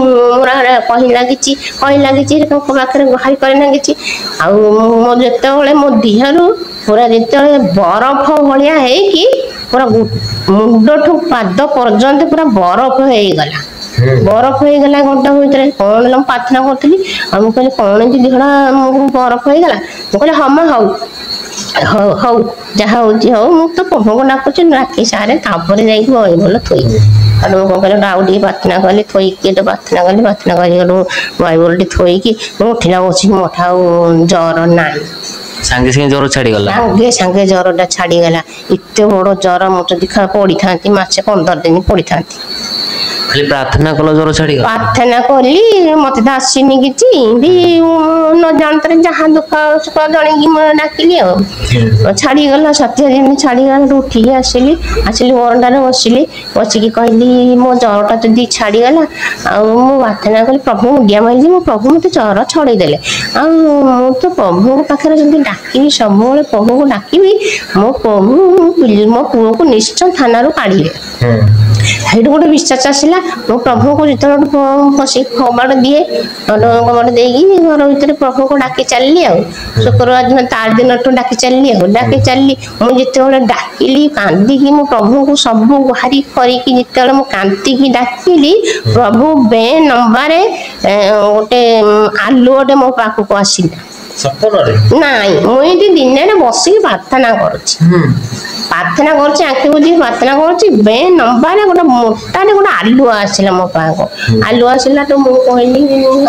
କହି ଲାଗିଛି ତାଙ୍କ ପାଖରେ ଗୁହାରି କରି ଲାଗିଛି ଆଉ ମୋ ଯେତେବେଳେ ମୋ ଦେହରୁ ପୁରା ଯେତେବେଳେ ବରଫ ଭଳିଆ ହେଇକି ପୁରା ମୁଣ୍ଡଠୁ ପାଦ ପର୍ଯ୍ୟନ୍ତ ପୁରା ବରଫ ହେଇଗଲା ଘଣ୍ଟା ଭିତରେ କଣ ମୁଁ ପ୍ରାର୍ଥନା କରୁଥିଲି ଆଉ ମୁଁ କହିଲି କଣ ଏମିତି ଦେହଟା ବରଫ ହେଇଗଲା ମୁଁ କହିଲି ହଁ ହଉ ଯାହା ହଉଛି ହଉ ମୁଁ ତ ପ୍ରଭୁଙ୍କୁ ଡାକୁଛି ଡାକି ସାରେ ତାପରେ ଯାଇକି ବାଇବଲ ଥୋଇବି ଆଉ ମୁଁ କଣ କହିଲି ଆଉ ଟିକେ ପ୍ରାର୍ଥନା କଲି ଥୋଇକି ପ୍ରାର୍ଥନା କରି ବାଇବଲଟି ଥୋଇକି ମୁଁ ଉଠିଲା ବସିକି ମୋଠା ଆଉ ଜ୍ୱର ନାହିଁ ସାଙ୍ଗେ ଜ୍ୱର ଛାଡ଼ିଗଲା ସାଙ୍ଗେ ଜ୍ୱରଟା ଛାଡ଼ିଗଲା ଏତେ ବଡ଼ ଜ୍ୱର ମୁଁ ଯଦି ପଡ଼ିଥାନ୍ତି ମାସେ 15 ଦିନ ପଡ଼ିଥାନ୍ତି ଖାଲି ପ୍ରାର୍ଥନା କଲ ଜ୍ୱର ଛାଡିଗଲା? ପ୍ରାର୍ଥନା କଲି ମତେ ତ ଆସିନି କିଛି ବି ନ ଜାଣତରେ ଯାହା ଦୁଃଖ ସୁଖ ଜଣେଇକି ମୁଁ ଡାକିଲି ଆଉ ଛାଡିଗଲା। 7 ଦିନ ଛାଡିଗଲା। ଉଠିକି ଆସିଲି ବରଣ୍ଡାରେ ବସିଲି। ବସିକି କହିଲି ମୋ ଜ୍ୱରଟା ଯଦି ଛାଡିଗଲା ଆଉ ମୁଁ ପ୍ରାର୍ଥନା କଲି ପ୍ରଭୁ ମୁଣ୍ଡିଆ ମାରିଲି ମୋ ପ୍ରଭୁ ମତେ ଜ୍ୱର ଛଡେଇଦେଲେ। ଆଉ ମୁଁ ତ ପ୍ରଭୁଙ୍କ ପାଖରେ ଯଦି ଡାକିବି ସବୁବେଳେ ପ୍ରଭୁଙ୍କୁ ଡାକିବି ମୋ ପ୍ରଭୁ ମୋ ପୁଅକୁ ନିଶ୍ଚୟ ଥାନାରୁ କାଢିବେ। ସେଇଠୁ ଗୋଟେ ବିଶ୍ୱାସ ଆସିଲା। ମୁଁ ପ୍ରଭୁଙ୍କୁ ଯେତେବେଳେ ବସିକି କବାଟ ଦିଏ କବାଟ ଦେଇକି ଘର ଭିତରେ ପ୍ରଭୁଙ୍କୁ ଡାକି ଚାଲିଲି ଆଉ ଶୁକ୍ରବାର ଦିନ ତାର ଦିନଠୁ ଡାକି ଚାଲିଲି ଆଉ ଡାକି ଚାଲିଲି। ମୁଁ ଯେତେବେଳେ ଡାକିଲି କାନ୍ଦିକି ମୁଁ ପ୍ରଭୁଙ୍କୁ ସବୁ ଗୁହାରି କରିକି ଯେତେବେଳେ ମୁଁ କାନ୍ଦିକି ଡାକିଲି ପ୍ରଭୁ ବେ ନମ୍ବାରେ ଗୋଟେ ଆଲୁଅଟେ ମୋ ପାଖକୁ ଆସିଲା। ନାଇଁ ମୁଁ ଏଠି ଦିନରେ ବସିକି ପ୍ରାର୍ଥନା କରୁଛି ଆଖି ବୁଝିକି ପ୍ରାର୍ଥନା କରୁଛି ବେ ନମ୍ବାରେ ଗୋଟେ ମୋଟାରେ ଗୋଟେ ଆଲୁଅ ଆସିଲା ମୋ ପାଖକୁ। ଆଲୁଅ ଆସିଲା ତ ମୁଁ କହିଲି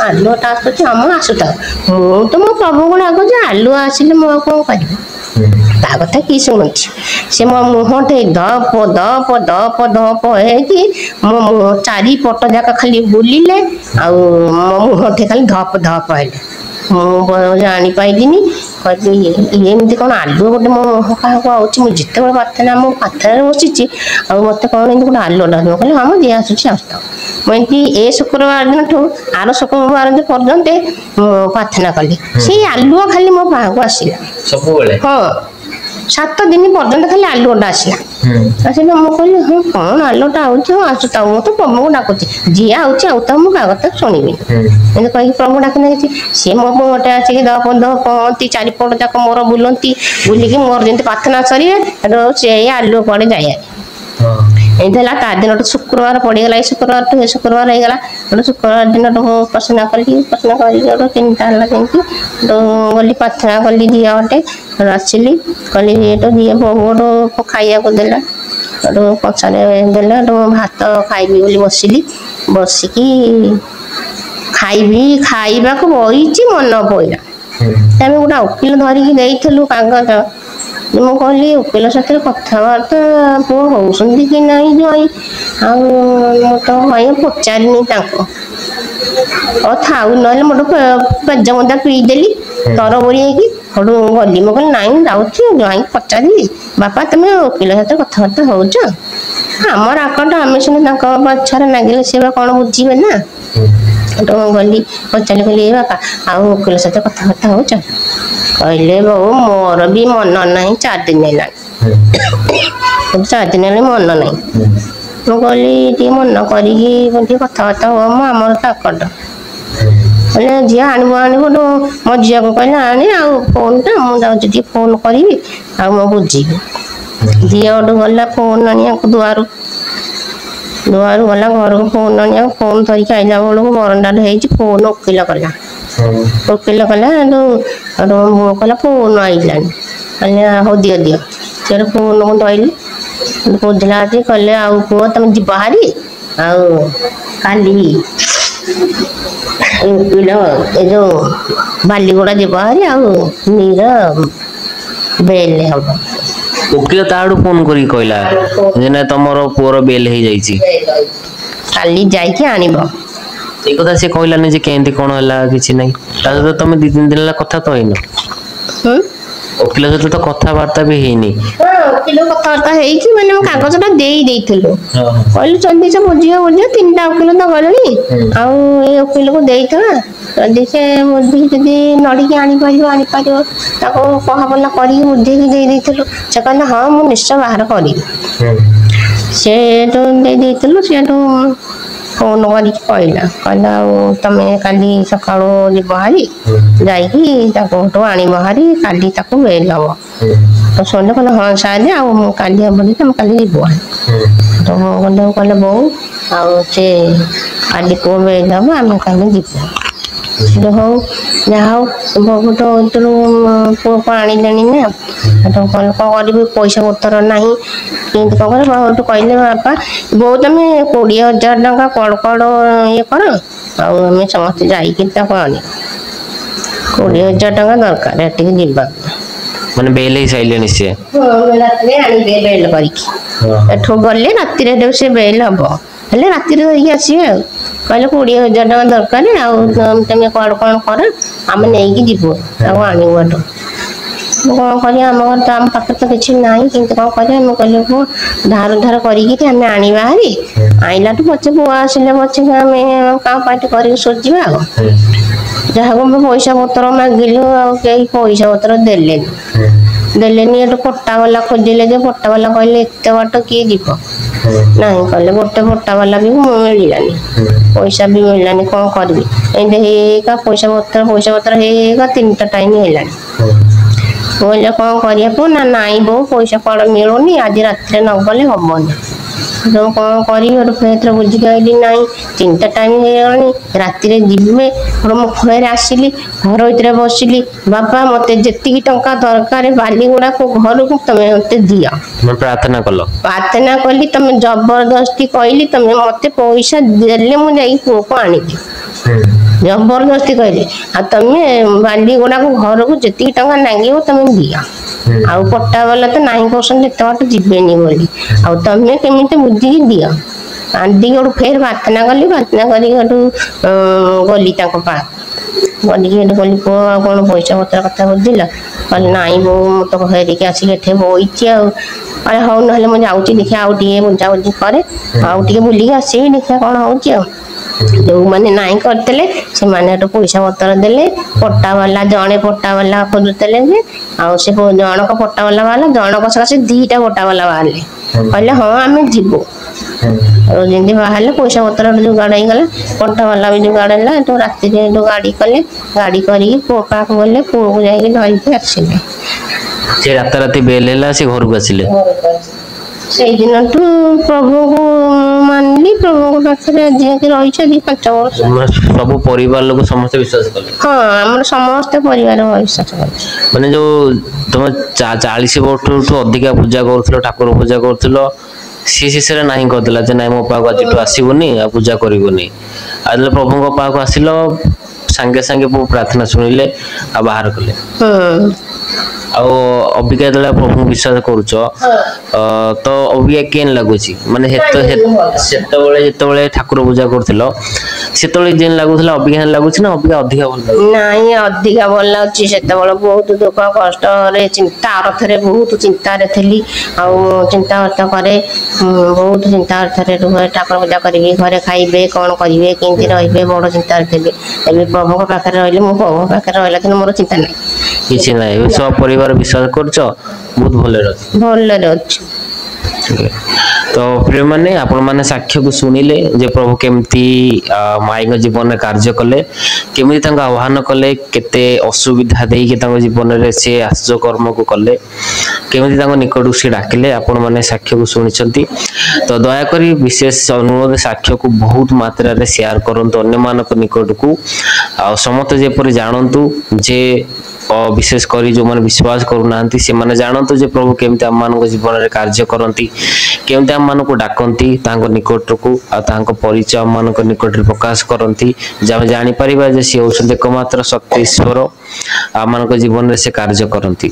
ଆଲୁଅଟା ଆସୁଛି ଆମ ଆସୁଥାଉ ମୁଁ ତ ମୋ ପ୍ରଭୁଙ୍କୁ ଡାକୁଛି ଆଲୁଅ ଆସିଲେ ମୁଁ ଆଉ କଣ କରିବି ତା କଥା କି ଶୁଣୁଛି। ସେ ମୋ ମୁହଁଟେ ଧପ ଧପ ଧପ ଧପ ହେଇକି ମୋ ଚାରିପଟ ଯାକ ଖାଲି ବୁଲିଲେ ଆଉ ମୋ ମୁହଁଟେ ଖାଲି ଧପ ଧପ ହେଲେ। ମୁଁ ଜାଣିପାରିଲିନି କହିଲି ଏମିତି କଣ ଆଲୁଅ ଗୋଟେ ମୋ ମୁହଁ କାହାକୁ ଆଉଛି। ମୁଁ ଯେତେବେଳେ ପ୍ରାର୍ଥନା ମୋ ପାଖରେ ବସିଛି ଆଉ ମତେ କଣ ଏମିତି ଗୋଟେ ଆଲୁଅଟା କହିଲେ ହଁ ଯିଏ ଆସୁଛି ଆସୁଥାଉ। ମୁଁ ଏମିତି ଏ ଶୁକ୍ରବାର ଦିନଠୁ ଆର ଶୁକ୍ରବାର ପର୍ଯ୍ୟନ୍ତ ମୁଁ ପ୍ରାର୍ଥନା କଲି ସେଇ ଆଲୁଅ ଖାଲି ମୋ ପାଖକୁ ଆସିଲା ସବୁବେଳେ। ହଁ 7 ଦିନ ପର୍ଯ୍ୟନ୍ତ ଖାଲି ଆଲୁଅଟା ଆସିଲା। ଆସିଲା ମୁଁ କହିଲି ହଁ କଣ ଆଲୁଅଟା ଆଉଛି ହଁ ଆସୁଥାଉ ମୁଁ ତ ପ୍ରଭୁଙ୍କୁ ଡାକୁଛି ଯିଏ ଆଉଛି ଆଉଥାଉ ମୁଁ କାହା କଥା ଶୁଣିବିନି ଏମିତି କହିକି ପ୍ରଭୁ ଡାକି ନେଇଛି। ସିଏ ମୋ ଗୋଟେ ଆସିକି ଧପ ଧପ କହନ୍ତି ଚାରିପଟ ଯାକ ମୋର ବୁଲନ୍ତି ବୁଲିକି ମୋର ଯେମିତି ପ୍ରାର୍ଥନା ସରିବେ ସେ ଆଲୁଅ କୁଆଡେ ଯାଏ। ଏମିତି ହେଲା ତା ଦିନଠୁ ଶୁକ୍ରବାର ପଡିଗଲା। ଏଇ ଶୁକ୍ରବାରଠୁ ଏ ଶୁକ୍ରବାର ହେଇଗଲା। ଶୁକ୍ରବାର ଦିନଠୁ ମୁଁ ପ୍ରାର୍ଥନା କରିକି 3ଟା ହେଲା ଯେମିତି ଗଲି ପ୍ରାର୍ଥନା କଲି ଝିଅ ଗୋଟେ ଆସିଲି କଲି ଏଠୁ ଝିଅ ବୋହୁ ଖାଇବାକୁ ଦେଲା କଂସାରେ ଦେଲା ଭାତ ଖାଇବି ବୋଲି ବସିଲି। ବସିକି ଖାଇବାକୁ ବଇଛି ମନ ପଇଲା ଆମେ ଗୋଟେ ଓକିଲ ଧରିକି ଦେଇଥିଲୁ କାଗଜ। ମୁଁ କହିଲି ଓକିଲ ସାଥିରେ କଥାବାର୍ତ୍ତା ପୁଅ ହଉଛନ୍ତି କି ନାହିଁ ଜଇଁ ଆଉ ମୁଁ ତ ଭାଇ ପଚାରିନି ତାଙ୍କୁ ଥାଉ ନହେଲେ ମୋର ପେଜ ମନ୍ଦା ପିଇଦେଲି ତରବରି ହେଇକି ସେଠୁ ଗଲି। ମୁଁ କହିଲି ନାଇଁ ଯାଉଛି ଜ୍ୱାଇଁକି ପଚାରିବି ବାପା ତମେ ଓକିଲ ସାଥିରେ କଥାବାର୍ତ୍ତା ହଉଛ ଆମର ଆକଟ ଆମେ ସିନା ତାଙ୍କ ପଛରେ ଲାଗିଲେ ସେ ବା କଣ ବୁଝିବେ ନା। ସେଠୁ ଗଲି ପଚାରିଲି କହିଲି ବାପା ଆଉ ଓକିଲ ସହିତ କଥାବାର୍ତ୍ତା ହଉଛ କହିଲେ ବୋଉ ମୋର ବି ମନ ନାହିଁ 4 ଦିନ ହେଲାଣି 4 ଦିନ ହେଲେ ମନ ନାହିଁ। ମୁଁ କହିଲି ଟିକେ ମନ କରିକି ଟିକେ କଥାବାର୍ତ୍ତା ହୁଅ ମୁଁ ଆମର ତ ଆକଟ କହିଲେ ଝିଅ ଆଣିବୁ ମୋ ଝିଅକୁ କହିଲେ ଆଣି ଆଉ ଫୋନଟା ମୁଁ ଯାଉଛି ଟିକେ ଫୋନ କରିବି ଆଉ ମୁଁ ବୁଝିବି। ଝିଅ ଗୋଟେ ଗଲା ଫୋନ ଆଣିବାକୁ ଦୁଆରୁ ଗଲା ଘରକୁ ଫୋନ ଆଣିବାକୁ ଫୋନ ଧରିକି ଆଇଲା ବେଳକୁ ବରଣ୍ଡାରେ ହେଇଛି ଫୋନ ଓକିଲ କଲା ମୁଁ କହିଲା ଫୋନ ଆଇଲାଣି କହିଲେ ହଉ ଦିଅ ସେ ଫୋନକୁ ଧଇଲି ବୁଝିଲା ଆଜି କହିଲେ ଆଉ ପୁଅ ତମେ ଯିବ ହାରି ଆଉ କାଲି ଉକିଲ ଏ ଯୋଉ ବାଲିଗୁଡା ଯିବ ହାରି ଆଉ ନୀର ବେଲ ହବ। ଓକିଲ ତା ଆଡୁ ଫୋନ କରିକି କହିଲା ଯେ ନା ତମର ପୁଅର ବେଲ ହେଇଯାଇଛି କାଲି ଯାଇକି ଆଣିବ। ଏଇ କଥା ସେ କହିଲାନି ଯେ କେମିତି କଣ ହେଲା କିଛି ନାହିଁ ତା ସହିତ ତମେ 2-3 ଦିନ ହେଲା କଥା ତ ହେଇନ ଓକିଲ ସହିତ ତ କଥାବାର୍ତ୍ତା ବି ହେଇନି। ଓକିଲ କଥାବାର୍ତ୍ତା ହେଇକି ମାନେ ମୁଁ କାଗଜଟା ଦେଇଥିଲୁ କହିଲୁ ଯଦି ସେ ବୁଝିବ 3ଟା ଓକିଲ ତ ଗଲେଣି ଆଉ ଏଇ ଓକିଲକୁ ଦେଇଥିବା ଯଦି ସେ ବୁଝିକି ଯଦି ନଡିକି ଆଣିପାରିବ ତାକୁ କହାବଲା କରିକି ବୁଝେଇକି ଦେଇଥିଲୁ। ସେ କହିଲା ହଁ ମୁଁ ନିଶ୍ଚୟ ବାହାର କରିବି। ସେଠୁ ଦେଇଥିଲୁ ସେଠୁ ଫୋନ କରିକି କହିଲା ଆଉ ତମେ କାଲି ସକାଳୁ ଯିବ ହାରି ଯାଇକି ତାକୁ ଆଣିବ ହାରି କାଲି ତାକୁ ବେଲ ହବ। ଶୁଣିଲେ କହିଲେ ହଁ ସାରେ ଆଉ ମୁଁ କାଲି ହବନି ତମେ କାଲି ଯିବ କହିଲେ ବୋଉ ଆଉ ସେ କାଲି ପୁଅ ବେଲ ହବ ଆମେ କାଲି ଯିବୁ। ହଉ ଯାହା ହଉ ବୋହୁ ତ ପୁଅକୁ ଆଣିଲେଣି ନା କଣ କରିବି ପଇସା ପତ୍ର ନାହିଁ କେମିତି କଣ କରିବ କହିଲେ ବାପା ବୋଉ ତମେ 20,000 ଟଙ୍କା କଣ ଇଏ କର ଆଉ ଆମେ ସମସ୍ତେ ଯାଇକି ତାକୁ ଆଣିବୁ 20,000 ଟଙ୍କା ଦରକାର ଏଠିକି ଯିବା ମାନେ ବେଲ ହେଇ ସାଇଲେଣି ସିଏ ରାତିରେ ଆଣିବେ ବେଲ କରିକି ଏଠୁ ଗଲେ ରାତିରେ ସେ ବେଲ ହବ ହେଲେ ରାତିରେ ଧରିକି ଆସିବେ ଆଉ କହିଲେ 20,000 ଟଙ୍କା ଦରକାର ଆଉ ତମେ କୁଆଡେ କଣ କର ଆମେ ନେଇକି ଯିବୁ ତାକୁ ଆଣିବୁ ଏଠୁ କଣ କରିବା ଆମ ଘର ତ ଆମ ପାଖରେ ତ କିଛି ନାହିଁ କିନ୍ତୁ କଣ କରିବା ଆମେ କହିଲେ ପୁଅ ଧାର ଧାର କରିକି ଆମେ ଆଣିବା ହାରି ଆଣିଲାଠୁ ପଛେ ପୁଅ ଆସିଲେ ପଛେ ଆମେ କାଁ ପାଟି କରିକି ସୁଝିବା ଆଉ ଯାହାକୁ ଆମେ ପଇସା ପତ୍ର ମାଗିଲୁ ଆଉ କେହି ପଇସା ପତ୍ର ଦେଲେନି ଏଠୁ ପଟ୍ଟା ବାଲା ଖୋଜିଲେ ଯେ ପଟ୍ଟା ବାଲା କହିଲେ ଏତେ ବାଟ କିଏ ଯିବ ନାହିଁ କହିଲେ ଗୋଟେ ପଟ୍ଟା ବାଲା ବି ମିଳିଲାନି ପଇସା ବି ମିଳିଲାନି କଣ କରିବି ଏମିତି ହେଇକା ପଇସା ପତ୍ର ହେଇକା 3ଟା ଟାଇମ୍ ହେଲାଣି କହିଲେ କଣ କରିବା ପୁଅ ନା ନାଇଁ ବୋଉ ପଇସା କୁଆଡେ ମିଳୁନି ଆଜି ରାତିରେ ନ ଗଲେ ହବନି ମୁଁ କଣ କରିବି ଗୋଟେ ଫେର ବୁଝିକି ଆଇଲି ନାହିଁ 3ଟା ଟାଇମ୍ ହେଇଗଲାଣି ରାତିରେ ଯିବେ ମୁଁ ଫେର ଆସିଲି ଘର ଭିତରେ ବସିଲି ବାପା ମତେ ଯେତିକି ଟଙ୍କା ଦରକାର ବାଲିଗୁଡାକୁ ଘରକୁ ତମେ ମତେ ଦିଅ ପ୍ରାର୍ଥନା କଲି ତମେ ଜବରଦସ୍ତି କହିଲି ତମେ ମତେ ପଇସା ଦେଲେ ମୁଁ ଯାଇକି ପୁଅକୁ ଆଣିବି ଜବରଦସ୍ତି କହିଲେ ଆଉ ତମେ ବାଲିଗୁଡାକୁ ଘରକୁ ଯେତିକି ଟଙ୍କା ନାଗିବ ତମେ ଦିଅ ଆଉ ପଟ୍ଟା ବାଲା ତ ନାହିଁ କରୁଛନ୍ତି ଏତେ ବାଟ ଯିବେନି ବୋଲି ଆଉ ତମେ କେମିତି ବୁଝିକି ଦିଅ ଆଣିକି ଗୋଟେ ଫେର ପ୍ରାର୍ଥନା କରିକି ସେଠୁ ଗଲି ତାଙ୍କ ଗଲିକି ସେଠୁ ଗଲି ପୁଅ ଆଉ କଣ ପଇସା ପତ୍ର କଥା ବୁଝିଲ କହିଲେ ନାଇଁ ବୋଉ ମୁଁ ତ ଫେରିକି ଆସିକି ଏଠି ବଇଛି ଆଉ କହିଲେ ହଉ ନହେଲେ ମୁଁ ଯାଉଛି ଦେଖିଆ ଆଉ ଟିକେ ବୁଝାବୁଝି କରେ ଆଉ ଟିକେ ବୁଲିକି ଆସିବି ଦେଖିଆ କଣ ହଉଛି ଆଉ ଯୋଉମାନେ ନାଇଁ କରିଥିଲେ ସେମାନେ ଏଠୁ ପଇସା ପତ୍ର ଦେଲେ ପଟ୍ଟା ବାଲା ଜଣେ ପଟ୍ଟା ବାଲା ଖୋଜୁଥିଲେ ଯେ ଆଉ ସେ ଜଣକ ପଟ୍ଟା ବାଲା ବାହାରିଲା ଜଣକ ସକାଶେ 2ଟା ପଟ୍ଟା ବାଲା ବାହାରିଲେ କହିଲେ ହଁ ଆମେ ଯିବୁ ଆଉ ଯେମିତି ବାହାରିଲେ ପଇସା ପତ୍ର ଯୋଗାଡ଼ ହେଇଗଲା ପଟ୍ଟା ବାଲା ବି ଯୋଗାଡ଼ ହେଲା ଏଠୁ ରାତିରେ ଏଠୁ ଗାଡି କଲେ ଗାଡି କରିକି ପୁଅ ପାଖକୁ ଗଲେ ପୁଅକୁ ଯାଇକି ଧରିକି ଆସିଲେ ସେ ରାତାରାତି ବେଲ ହେଲା ସେ ଘରକୁ ଆସିଲେ ସେଇଦିନଠୁ ପ୍ରଭୁଙ୍କୁ ମାନିଲି ପ୍ରଭୁଙ୍କ ପାଖରେ ଆଜି ରହିଛି 5 ବର୍ଷ ସବୁ ପରିବାର ଲୋକ ସମସ୍ତେ ବିଶ୍ୱାସ କଲେ ହଁ ଆମର ସମସ୍ତେ ପରିବାର ବିଶ୍ୱାସ କଲେ ମାନେ ଯୋଉ ତମେ 40 ବର୍ଷଠୁ ଅଧିକା ପୂଜା କରୁଥିଲ ଠାକୁର ପୂଜା କରୁଥିଲ ସିଏ ଶେଷରେ ନାହିଁ କରିଦେଲା ଯେ ନାଇଁ ମୋ ପାଖକୁ ଆଜିଠୁ ଆସିବୁନି ଆଉ ପୂଜା କରିବୁନି ଆଉ ପ୍ରଭୁଙ୍କ ପାଖକୁ ଆସିଲ ସାଙ୍ଗେ ସାଙ୍ଗେ ପ୍ରାର୍ଥନା ଶୁଣିଲେ ଆଉ ବାହାର କଲେ ଆଉ ଅବିକା ଯେତେବେଳେ ପ୍ରଭୁଙ୍କୁ ବିଶ୍ୱାସ କରୁଛ ତ ଅବିକା କେନ୍ ଲାଗୁଛି ମାନେ ସେତେବେଳେ ଯେତେବେଳେ ଠାକୁର ପୂଜା କରୁଥିଲ ସେତେବେଳେ ଯେନ୍ ଲାଗୁଥିଲା ଅବିକା ଲାଗୁଛି ନା ଅବିକା ଅଧିକା ଭଲ ଲାଗୁଛି ନାଇଁ ଅଧିକା ଭଲ ଲାଗୁଛି ସେତେବେଳେ ବହୁତ ଦୁଃଖ କଷ୍ଟରେ ଚିନ୍ତା ଅର୍ଥରେ ବହୁତ ଚିନ୍ତାରେ ଥିଲି ଆଉ ଚିନ୍ତା ଅର୍ଥ କରେ ବହୁତ ଚିନ୍ତା ଅର୍ଥରେ ରୁହେ ଠାକୁର ପୂଜା କରିବି ଘରେ ଖାଇବେ କଣ କରିବେ କେମିତି ରହିବେ ବଡ ଚିନ୍ତାରେ ଥିଲି ଏବେ ପ୍ରଭୁଙ୍କ ପାଖରେ ରହିଲେ ମୁଁ ପ୍ରଭୁଙ୍କ ପାଖରେ ରହିଲା କିନ୍ତୁ ମୋର ଚିନ୍ତା ନାହିଁ କିଛି ନାହିଁ ସବ ପରିବାର ବିଶ୍ୱାସ କରୁଛ ବହୁତ ଭଲରେ ଅଛି ତ ପ୍ରିୟମାନେ ଆପଣମାନେ ସାକ୍ଷ୍ୟକୁ ଶୁଣିଲେ ଯେ ପ୍ରଭୁ କେମିତି ମାଇଙ୍କ ଜୀବନରେ କାର୍ଯ୍ୟ କଲେ କେମିତି ତାଙ୍କୁ ଆହ୍ୱାନ କଲେ କେତେ ଅସୁବିଧା ଦେଇକି ତାଙ୍କ ଜୀବନରେ ସେ ଆଶ୍ଚର୍ଯ୍ୟ କର୍ମକୁ କଲେ କେମିତି ତାଙ୍କ ନିକଟକୁ ସେ ଡାକିଲେ ଆପଣମାନେ ସାକ୍ଷ୍ୟକୁ ଶୁଣିଛନ୍ତି ତ ଦୟାକରି ବିଶେଷ ଅନୁରୋଧ ସାକ୍ଷ୍ୟକୁ ବହୁତ ମାତ୍ରାରେ ସେୟାର କରନ୍ତୁ ଅନ୍ୟମାନଙ୍କ ନିକଟକୁ ଆଉ ସମସ୍ତେ ଯେପରି ଜାଣନ୍ତୁ ଯେ ବିଶେଷ କରି ଯେଉଁମାନେ ବିଶ୍ୱାସ କରୁନାହାନ୍ତି ସେମାନେ ଜାଣନ୍ତୁ ଯେ ପ୍ରଭୁ କେମିତି ଆମମାନଙ୍କ ଜୀବନରେ କାର୍ଯ୍ୟ କରନ୍ତି କେମିତି ଆମମାନଙ୍କୁ ଡାକନ୍ତି ତାଙ୍କ ନିକଟକୁ ଆଉ ତାଙ୍କ ପରିଚୟ ଆମମାନଙ୍କ ନିକଟରେ ପ୍ରକାଶ କରନ୍ତି ଯେ ଆମେ ଜାଣିପାରିବା ଯେ ସିଏ ହେଉଛନ୍ତି ଏକମାତ୍ର ଶକ୍ତି ଈଶ୍ୱର ଆମମାନଙ୍କ ଜୀବନରେ ସେ କାର୍ଯ୍ୟ କରନ୍ତି